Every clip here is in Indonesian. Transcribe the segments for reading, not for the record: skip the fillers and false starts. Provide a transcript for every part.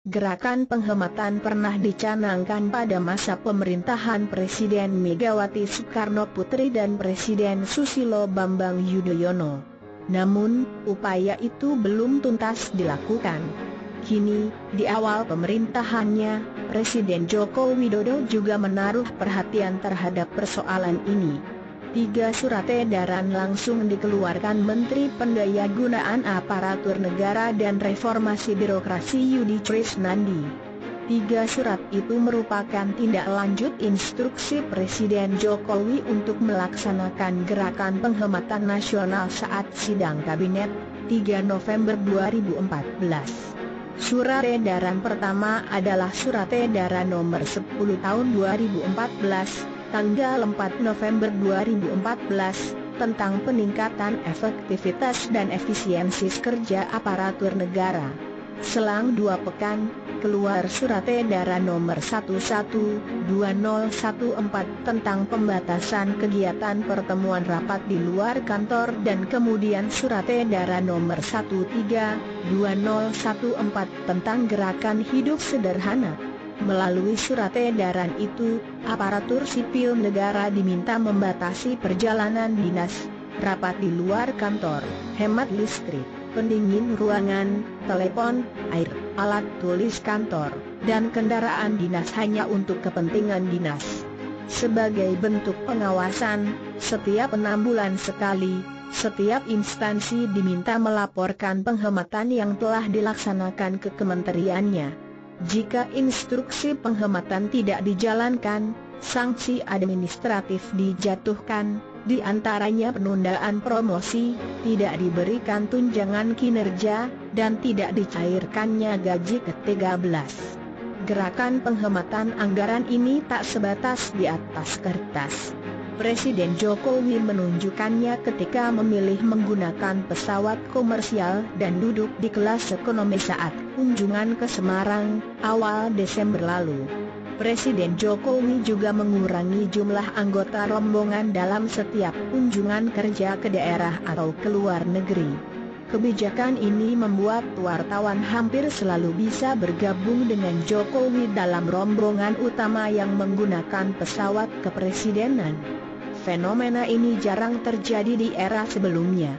Gerakan penghematan pernah dicanangkan pada masa pemerintahan Presiden Megawati Soekarno Putri dan Presiden Susilo Bambang Yudhoyono. Namun, upaya itu belum tuntas dilakukan. Kini, di awal pemerintahannya, Presiden Joko Widodo juga menaruh perhatian terhadap persoalan ini. 3 surat edaran langsung dikeluarkan Menteri Pendayagunaan Aparatur Negara dan Reformasi Birokrasi Yudi Trisnandi. 3 surat itu merupakan tindak lanjut instruksi Presiden Jokowi untuk melaksanakan gerakan penghematan nasional saat sidang Kabinet 3 November 2014. Surat edaran pertama adalah Surat Edaran Nomor 10 Tahun 2014, tanggal 4 November 2014, tentang peningkatan efektivitas dan efisiensi kerja aparatur negara. Selang 2 pekan, keluar Surat Edaran Nomor 11/2014 tentang pembatasan kegiatan pertemuan rapat di luar kantor, dan kemudian Surat Edaran Nomor 13/2014 tentang gerakan hidup sederhana. Melalui surat edaran itu, aparatur sipil negara diminta membatasi perjalanan dinas, rapat di luar kantor, hemat listrik, pendingin ruangan, telepon, air, alat tulis kantor, dan kendaraan dinas hanya untuk kepentingan dinas. Sebagai bentuk pengawasan, setiap 6 bulan sekali, setiap instansi diminta melaporkan penghematan yang telah dilaksanakan ke kementeriannya. Jika instruksi penghematan tidak dijalankan, sanksi administratif dijatuhkan, di antaranya penundaan promosi, tidak diberikan tunjangan kinerja, dan tidak dicairkannya gaji ke-13. Gerakan penghematan anggaran ini tak sebatas di atas kertas. Presiden Jokowi menunjukkannya ketika memilih menggunakan pesawat komersial dan duduk di kelas ekonomi saat kunjungan ke Semarang awal Desember lalu. Presiden Jokowi juga mengurangi jumlah anggota rombongan dalam setiap kunjungan kerja ke daerah atau ke luar negeri. Kebijakan ini membuat wartawan hampir selalu bisa bergabung dengan Jokowi dalam rombongan utama yang menggunakan pesawat kepresidenan. Fenomena ini jarang terjadi di era sebelumnya.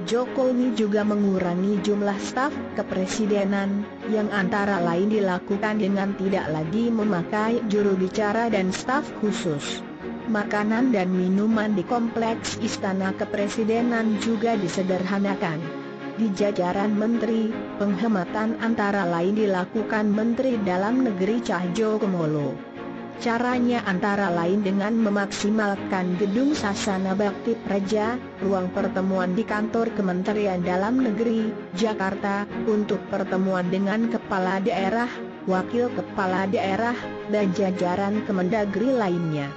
Jokowi juga mengurangi jumlah staf kepresidenan, yang antara lain dilakukan dengan tidak lagi memakai juru bicara dan staf khusus. Makanan dan minuman di kompleks Istana Kepresidenan juga disederhanakan. Di jajaran menteri, penghematan antara lain dilakukan Menteri Dalam Negeri Cahyokumolo. Caranya antara lain dengan memaksimalkan gedung Sasana Bakti Praja, ruang pertemuan di kantor Kementerian Dalam Negeri, Jakarta, untuk pertemuan dengan kepala daerah, wakil kepala daerah, dan jajaran Kemendagri lainnya.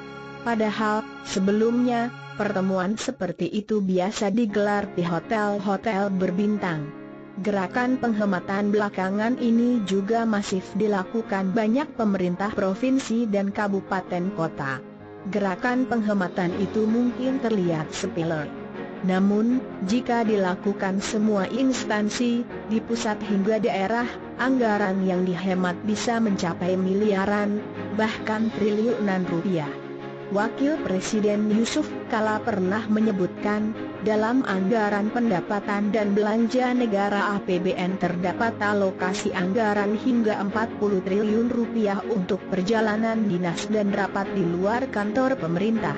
Padahal, sebelumnya, pertemuan seperti itu biasa digelar di hotel-hotel berbintang. Gerakan penghematan belakangan ini juga masif dilakukan banyak pemerintah provinsi dan kabupaten kota. Gerakan penghematan itu mungkin terlihat sepele. Namun, jika dilakukan semua instansi, di pusat hingga daerah, anggaran yang dihemat bisa mencapai miliaran, bahkan triliunan rupiah. Wakil Presiden Yusuf Kala pernah menyebutkan, dalam anggaran pendapatan dan belanja negara APBN terdapat alokasi anggaran hingga 40 triliun rupiah untuk perjalanan dinas dan rapat di luar kantor pemerintah.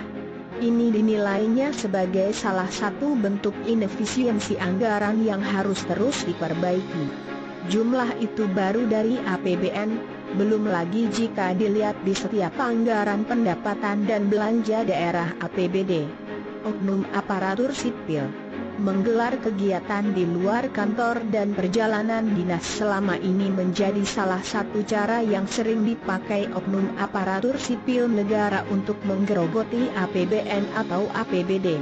Ini dinilainya sebagai salah satu bentuk inefisiensi anggaran yang harus terus diperbaiki. Jumlah itu baru dari APBN, belum lagi jika dilihat di setiap anggaran pendapatan dan belanja daerah APBD. Oknum aparatur sipil menggelar kegiatan di luar kantor dan perjalanan dinas selama ini menjadi salah satu cara yang sering dipakai oknum aparatur sipil negara untuk menggerogoti APBN atau APBD.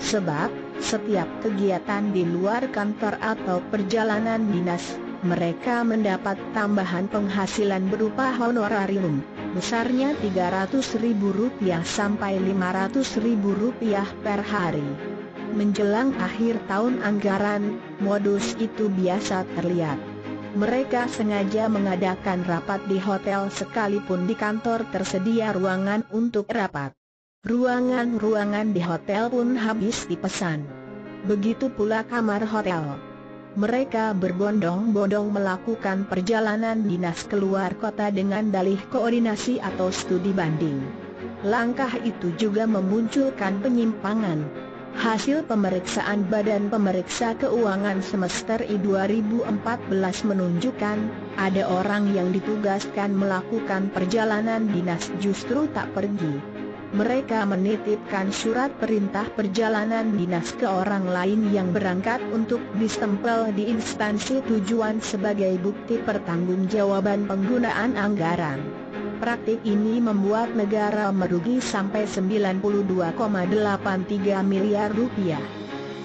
Sebab, setiap kegiatan di luar kantor atau perjalanan dinas, mereka mendapat tambahan penghasilan berupa honorarium, besarnya Rp300.000 sampai Rp500.000 per hari. Menjelang akhir tahun anggaran, modus itu biasa terlihat. Mereka sengaja mengadakan rapat di hotel sekalipun di kantor tersedia ruangan untuk rapat. Ruangan-ruangan di hotel pun habis dipesan. Begitu pula kamar hotel. Mereka berbondong-bondong melakukan perjalanan dinas keluar kota dengan dalih koordinasi atau studi banding. Langkah itu juga memunculkan penyimpangan. Hasil pemeriksaan Badan Pemeriksa Keuangan semester I 2014 menunjukkan, ada orang yang ditugaskan melakukan perjalanan dinas justru tak pergi. Mereka menitipkan surat perintah perjalanan dinas ke orang lain yang berangkat untuk distempel di instansi tujuan sebagai bukti pertanggungjawaban penggunaan anggaran. Praktik ini membuat negara merugi sampai 92,83 miliar rupiah.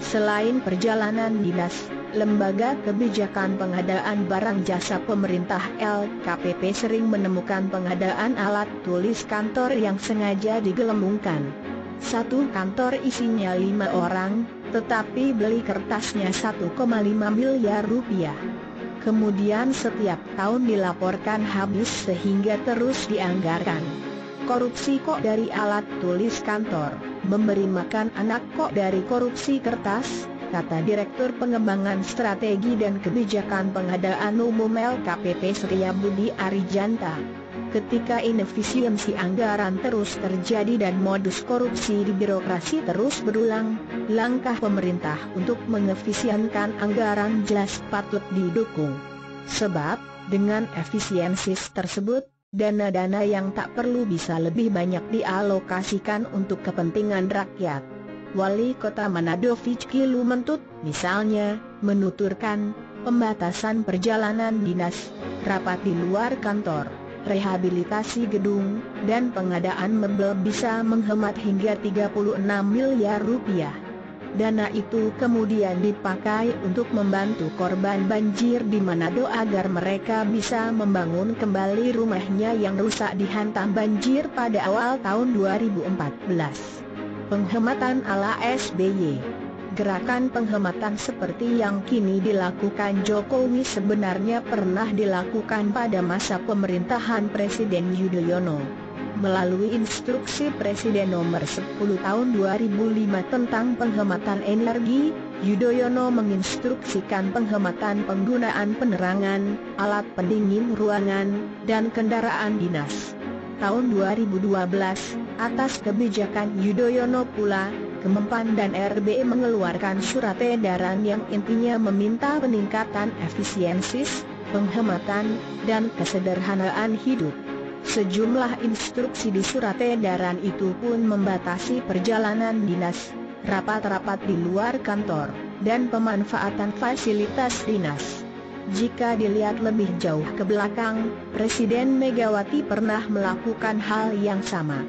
Selain perjalanan dinas, Lembaga Kebijakan Pengadaan Barang Jasa Pemerintah LKPP sering menemukan pengadaan alat tulis kantor yang sengaja digelembungkan. Satu kantor isinya 5 orang, tetapi beli kertasnya 1,5 miliar rupiah. Kemudian setiap tahun dilaporkan habis sehingga terus dianggarkan. Korupsi kok dari alat tulis kantor, memberi makan anak kok dari korupsi kertas, kata Direktur Pengembangan Strategi dan Kebijakan Pengadaan Umum LKPP Surya Budi Arijanta. Ketika inefisiensi anggaran terus terjadi dan modus korupsi di birokrasi terus berulang, langkah pemerintah untuk mengefisienkan anggaran jelas patut didukung. Sebab, dengan efisiensi tersebut, dana-dana yang tak perlu bisa lebih banyak dialokasikan untuk kepentingan rakyat. Wali Kota Manado Fitki Lumentut, misalnya, menuturkan, pembatasan perjalanan dinas, rapat di luar kantor, rehabilitasi gedung, dan pengadaan mebel bisa menghemat hingga 36 miliar rupiah. Dana itu kemudian dipakai untuk membantu korban banjir di Manado agar mereka bisa membangun kembali rumahnya yang rusak dihantam banjir pada awal tahun 2014. Penghematan ala SBY. Gerakan penghematan seperti yang kini dilakukan Jokowi sebenarnya pernah dilakukan pada masa pemerintahan Presiden Yudhoyono. Melalui instruksi Presiden nomor 10 tahun 2005 tentang penghematan energi, Yudhoyono menginstruksikan penghematan penggunaan penerangan, alat pendingin ruangan, dan kendaraan dinas. Tahun 2012, atas kebijakan Yudhoyono pula, Kemenpan dan RBI mengeluarkan surat edaran yang intinya meminta peningkatan efisiensi, penghematan, dan kesederhanaan hidup. Sejumlah instruksi di surat edaran itu pun membatasi perjalanan dinas, rapat-rapat di luar kantor, dan pemanfaatan fasilitas dinas. Jika dilihat lebih jauh ke belakang, Presiden Megawati pernah melakukan hal yang sama.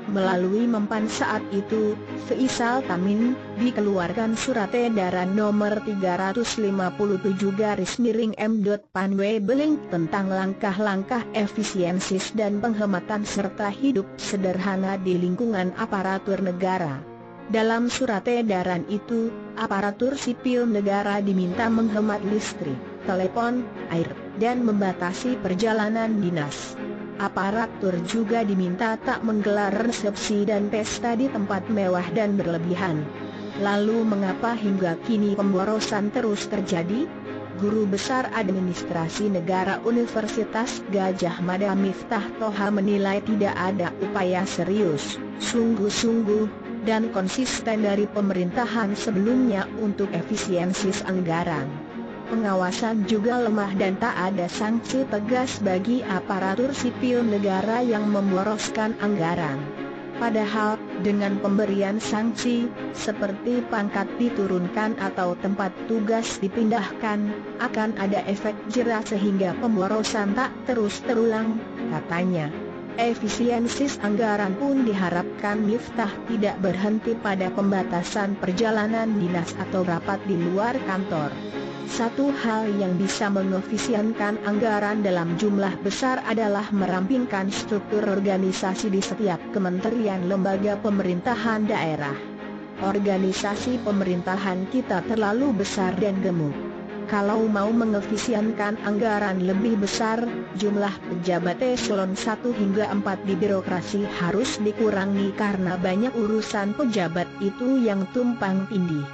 Melalui Menpan saat itu, Faisal Tamin, dikeluarkan surat edaran nomor 357/M.Panwebeling tentang langkah-langkah efisiensi dan penghematan serta hidup sederhana di lingkungan aparatur negara. Dalam surat edaran itu, aparatur sipil negara diminta menghemat listrik, telepon, air, dan membatasi perjalanan dinas. Aparatur juga diminta tak menggelar resepsi dan pesta di tempat mewah dan berlebihan. Lalu mengapa hingga kini pemborosan terus terjadi? Guru Besar Administrasi Negara Universitas Gadjah Mada Miftah Toha menilai tidak ada upaya serius, sungguh-sungguh, dan konsisten dari pemerintahan sebelumnya untuk efisiensi anggaran. Pengawasan juga lemah dan tak ada sanksi tegas bagi aparatur sipil negara yang memboroskan anggaran. Padahal, dengan pemberian sanksi, seperti pangkat diturunkan atau tempat tugas dipindahkan, akan ada efek jera sehingga pemborosan tak terus terulang, katanya. Efisiensi anggaran pun diharapkan Miftah tidak berhenti pada pembatasan perjalanan dinas atau rapat di luar kantor. Satu hal yang bisa mengefisienkan anggaran dalam jumlah besar adalah merampingkan struktur organisasi di setiap kementerian lembaga pemerintahan daerah. Organisasi pemerintahan kita terlalu besar dan gemuk. Kalau mau mengefisienkan anggaran lebih besar, jumlah pejabat eselon 1 hingga 4 di birokrasi harus dikurangi karena banyak urusan pejabat itu yang tumpang tindih.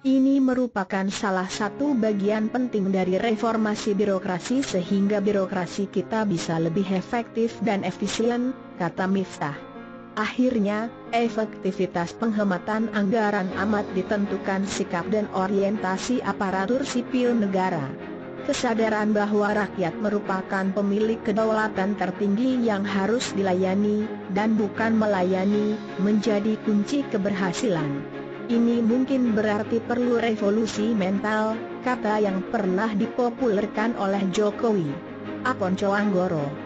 Ini merupakan salah satu bagian penting dari reformasi birokrasi sehingga birokrasi kita bisa lebih efektif dan efisien, kata Miftah. Akhirnya, efektivitas penghematan anggaran amat ditentukan sikap dan orientasi aparatur sipil negara. Kesadaran bahwa rakyat merupakan pemilik kedaulatan tertinggi yang harus dilayani, dan bukan melayani, menjadi kunci keberhasilan. Ini mungkin berarti perlu revolusi mental, kata yang pernah dipopulerkan oleh Jokowi. Apon Coanggoro.